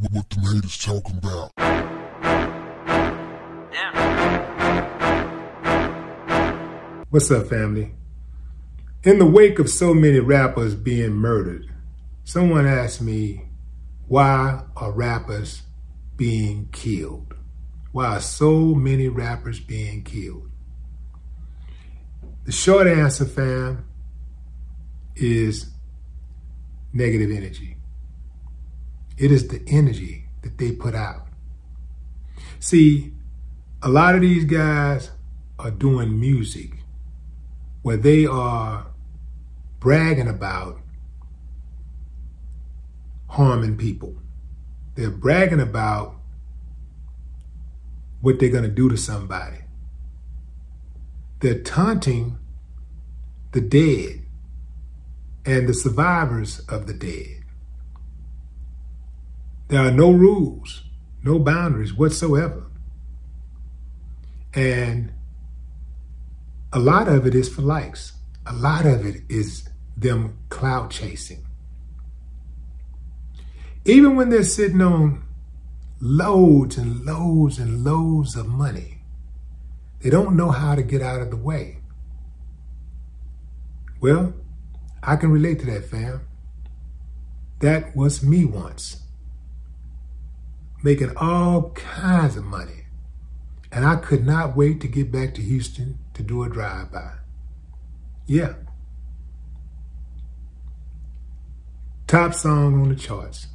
What them haters talking about? What's up, family? In the wake of so many rappers being murdered, someone asked me, why are rappers being killed? Why are so many rappers being killed? The short answer, fam, is negative energy. It is the energy that they put out. See, a lot of these guys are doing music where they are bragging about harming people. They're bragging about what they're going to do to somebody. They're taunting the dead and the survivors of the dead. There are no rules, no boundaries whatsoever. And a lot of it is for likes. A lot of it is them clout chasing. Even when they're sitting on loads and loads and loads of money, they don't know how to get out of the way. Well, I can relate to that, fam. That was me once, making all kinds of money. And I could not wait to get back to Houston to do a drive-by. Yeah. Top song on the charts.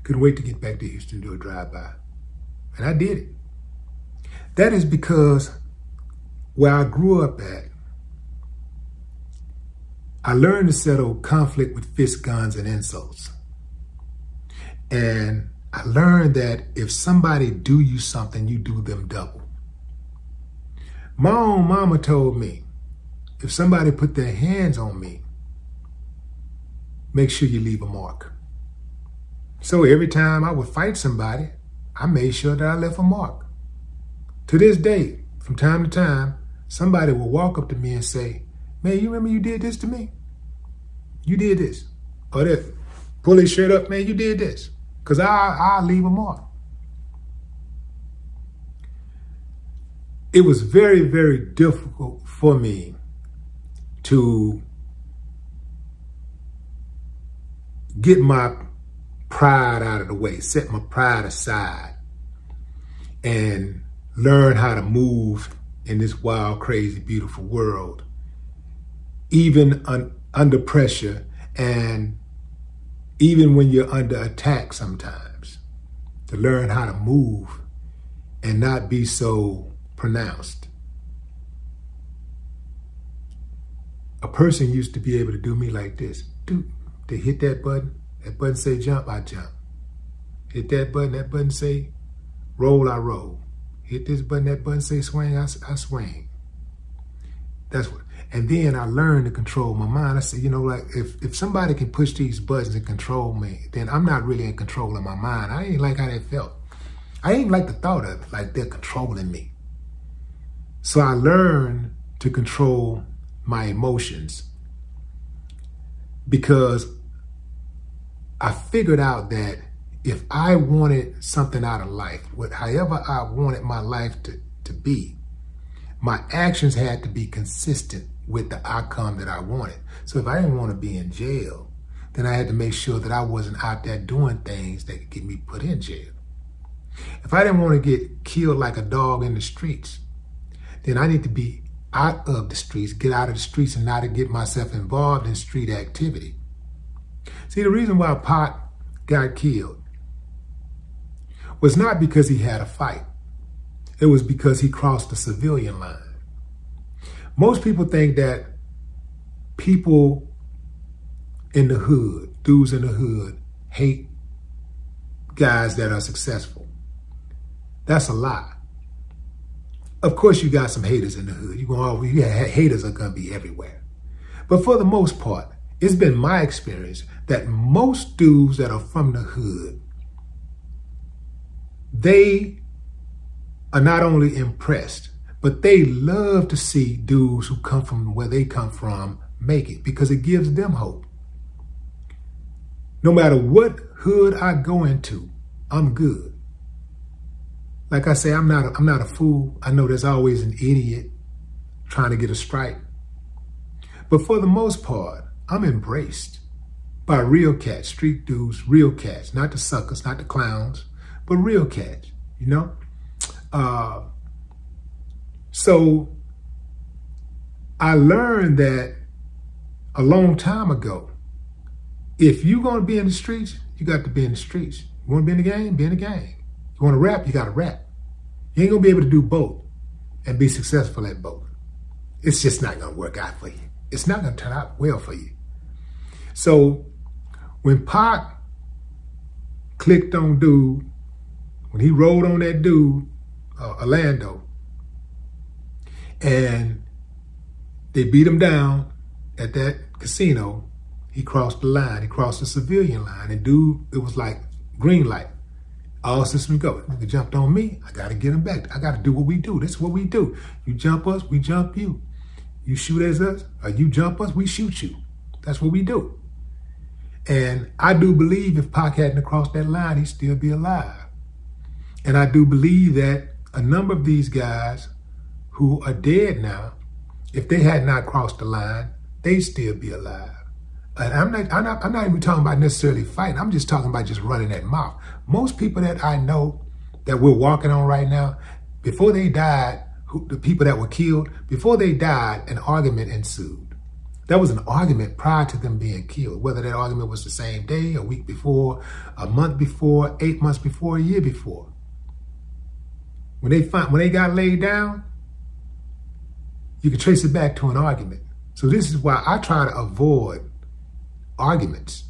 Couldn't wait to get back to Houston to do a drive-by. And I did it. That is because where I grew up at, I learned to settle conflict with fist guns and insults. And I learned that if somebody do you something, you do them double. My own mama told me, if somebody put their hands on me, make sure you leave a mark. So every time I would fight somebody, I made sure that I left a mark. To this day, from time to time, somebody will walk up to me and say, man, you remember you did this to me? You did this. Or that, pull his shirt up, man, you did this. Because I'll leave a mark. It was very, very difficult for me to get my pride out of the way, set my pride aside, and learn how to move in this wild, crazy, beautiful world, even under pressure and even when you're under attack sometimes, to learn how to move and not be so pronounced. A person used to be able to do me like this. Dude, they hit that button say jump, I jump. Hit that button say roll, I roll. Hit this button, that button say swing, I swing. That's what. And then I learned to control my mind. I said, you know, like if somebody can push these buttons and control me, then I'm not really in control of my mind. I ain't like how that felt. I ain't like the thought of it, like they're controlling me. So I learned to control my emotions because I figured out that if I wanted something out of life, however I wanted my life to be, my actions had to be consistent with the outcome that I wanted. So if I didn't want to be in jail, then I had to make sure that I wasn't out there doing things that could get me put in jail. If I didn't want to get killed like a dog in the streets, then I need to be out of the streets, get out of the streets and not to get myself involved in street activity. See, the reason why Pot got killed was not because he had a fight. It was because he crossed the civilian line. Most people think that people in the hood, dudes in the hood, hate guys that are successful. That's a lie. Of course, you got some haters in the hood. Haters are going to be everywhere. But for the most part, it's been my experience that most dudes that are from the hood, they are not only impressed, but they love to see dudes who come from where they come from make it because it gives them hope. No matter what hood I go into, I'm good. Like I say, I'm not a fool. I know there's always an idiot trying to get a strike. But for the most part, I'm embraced by real cats, street dudes, real cats, not the suckers, not the clowns, but real cats, you know? So I learned that a long time ago, if you're going to be in the streets, you got to be in the streets. You want to be in the game? Be in the game. You want to rap? You got to rap. You ain't going to be able to do both and be successful at both. It's just not going to work out for you. It's not going to turn out well for you. So when Pac clicked on dude, when he rolled on that dude, Orlando, and they beat him down at that casino, he crossed the line. He crossed the civilian line. And dude, it was like green light. All systems go. Nigga jumped on me. I got to get him back. I got to do what we do. This is what we do. You jump us, we jump you. You shoot at us, or you jump us, we shoot you. That's what we do. And I do believe if Pac hadn't crossed that line, he'd still be alive. And I do believe that a number of these guys who are dead now, if they had not crossed the line, they'd still be alive. And I'm not even talking about necessarily fighting. I'm just talking about just running that mouth. Most people that I know that we're walking on right now, before they died, the people that were killed, before they died, an argument ensued. There was an argument prior to them being killed, whether that argument was the same day, a week before, a month before, 8 months before, a year before. When they got laid down, you can trace it back to an argument. So this is why I try to avoid arguments.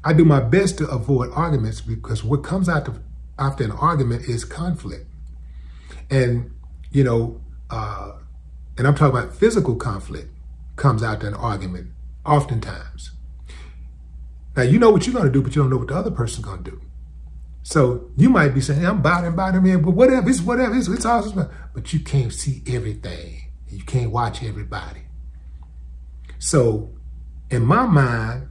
I do my best to avoid arguments because what comes after an argument is conflict. And, you know, and I'm talking about physical conflict comes after an argument oftentimes. Now, you know what you're going to do, but you don't know what the other person's going to do. So you might be saying, hey, I'm bothering, man, but whatever, it's awesome. But you can't see everything. You can't watch everybody. So in my mind,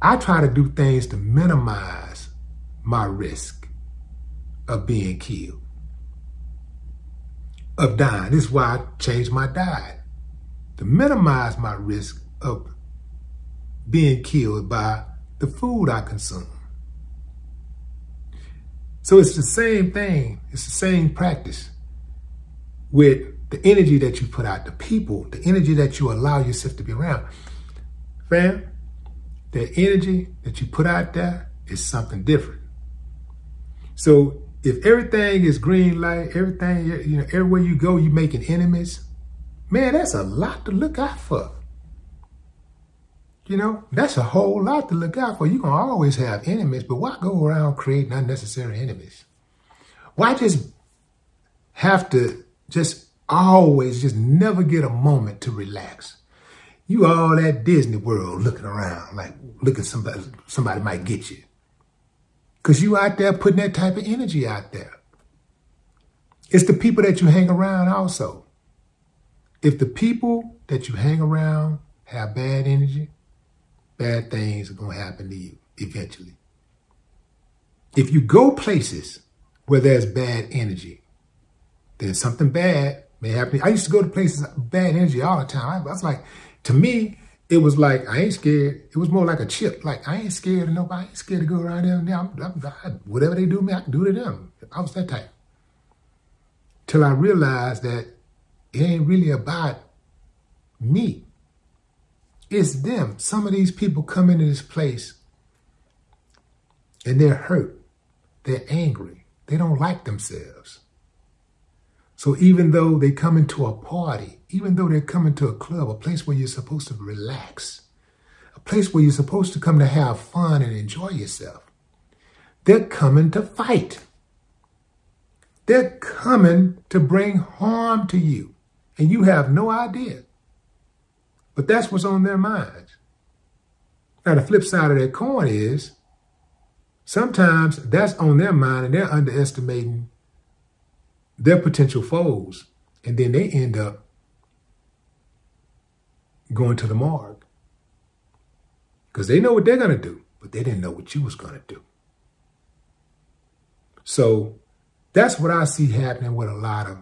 I try to do things to minimize my risk of being killed, of dying. This is why I changed my diet, to minimize my risk of being killed by the food I consume. So it's the same thing. It's the same practice with the energy that you put out, the people, the energy that you allow yourself to be around. Fam, the energy that you put out there is something different. So if everything is green light, everything, you know, everywhere you go, you're making enemies, man, that's a lot to look out for. You know, that's a whole lot to look out for. You're going to always have enemies, but why go around creating unnecessary enemies? Why just have to always never get a moment to relax? You all at Disney World looking around like, look at somebody might get you. Because you out there putting that type of energy out there. It's the people that you hang around also. If the people that you hang around have bad energy, bad things are going to happen to you eventually. If you go places where there's bad energy, then something bad may happen. I used to go to places with bad energy all the time. I was like, to me, it was like, I ain't scared. It was more like a chip. Like, I ain't scared of nobody. I ain't scared to go around there. Whatever they do to me, I can do to them. I was that type. Till I realized that it ain't really about me. It's them. Some of these people come into this place and they're hurt. They're angry. They don't like themselves. So even though they come into a party, even though they're coming to a club, a place where you're supposed to relax, a place where you're supposed to come to have fun and enjoy yourself, they're coming to fight. They're coming to bring harm to you, and you have no idea. But that's what's on their minds. Now, the flip side of that coin is sometimes that's on their mind and they're underestimating their potential foes. And then they end up going to the morgue because they know what they're going to do. but they didn't know what you was going to do. So that's what I see happening with a lot of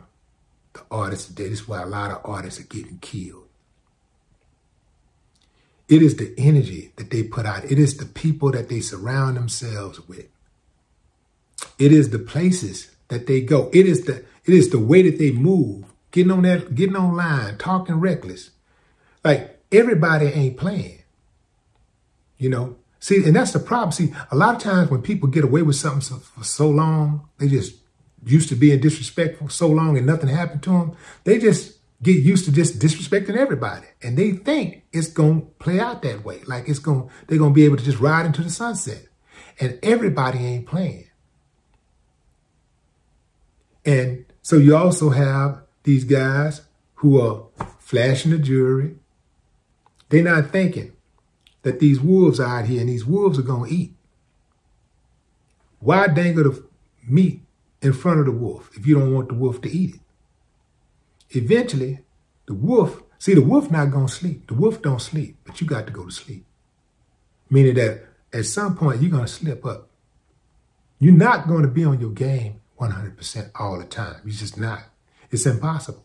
the artists today. This is why a lot of artists are getting killed. It is the energy that they put out. It is the people that they surround themselves with. It is the places that they go. It is the way that they move, getting online, talking reckless. Like, everybody ain't playing, you know? See, and that's the problem. See, a lot of times when people get away with something for so long, they just used to being disrespectful so long and nothing happened to them. They just get used to just disrespecting everybody. And they think it's going to play out that way. Like they're going to be able to just ride into the sunset. And everybody ain't playing. And so you also have these guys who are flashing the jewelry. They're not thinking that these wolves are out here and these wolves are going to eat. Why dangle the meat in front of the wolf if you don't want the wolf to eat it? Eventually, the wolf not going to sleep. The wolf don't sleep, but you got to go to sleep. Meaning that at some point, you're going to slip up. You're not going to be on your game 100% all the time. You're just not. It's impossible.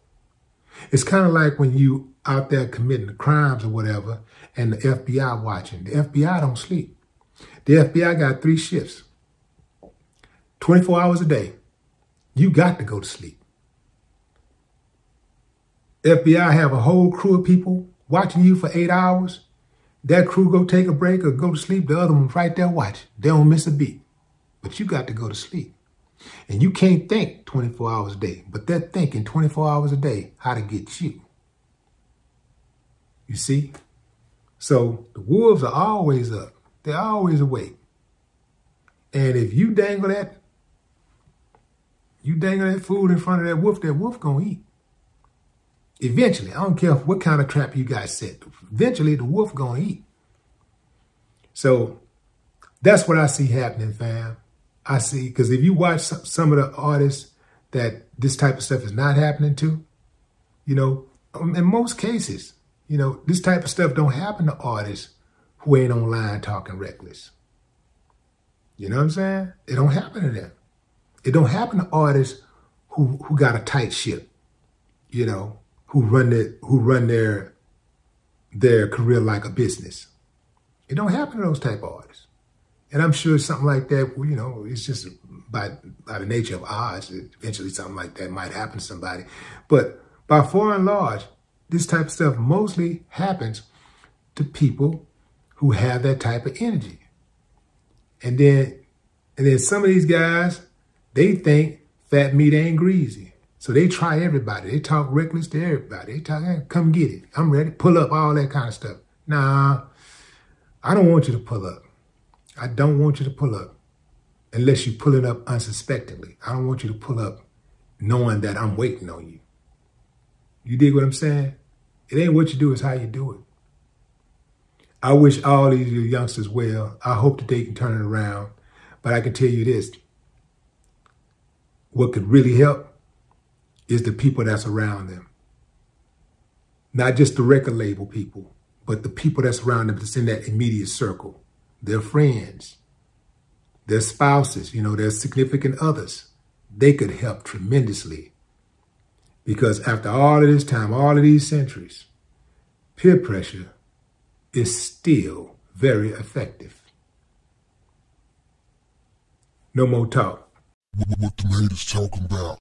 It's kind of like when you out there committing crimes or whatever, and the FBI watching. The FBI don't sleep. The FBI got 3 shifts, 24 hours a day. You got to go to sleep. FBI have a whole crew of people watching you for 8 hours. That crew go take a break or go to sleep. The other one's right there watching. They don't miss a beat. But you got to go to sleep. And you can't think 24 hours a day, but they're thinking 24 hours a day how to get you. You see? So the wolves are always up. They're always awake. And if you dangle that food in front of that wolf gonna eat. Eventually, I don't care what kind of trap you guys set. Eventually, the wolf gonna eat. So that's what I see happening, fam. I see, because if you watch some of the artists that this type of stuff is not happening to, you know, in most cases, you know, this type of stuff don't happen to artists who ain't online talking reckless. You know what I'm saying? It don't happen to them. It don't happen to artists who got a tight ship, you know, who run their career like a business. It don't happen to those type of artists. And I'm sure something like that, you know, it's just by the nature of odds, eventually something like that might happen to somebody. But by far and large, this type of stuff mostly happens to people who have that type of energy. And then some of these guys, they think fat meat ain't greasy. So they try everybody. They talk reckless to everybody. They talk, hey, come get it. I'm ready. Pull up, all that kind of stuff. Nah, I don't want you to pull up. I don't want you to pull up unless you pull it up unsuspectingly. I don't want you to pull up knowing that I'm waiting on you. You dig what I'm saying? It ain't what you do, it's how you do it. I wish all these youngsters well. I hope that they can turn it around. But I can tell you this. What could really help is the people that's around them. Not just the record label people, but the people that's around them that's in that immediate circle. Their friends, their spouses, you know, their significant others. They could help tremendously. Because after all of this time, all of these centuries, peer pressure is still very effective. No more talk. What the haters talking about?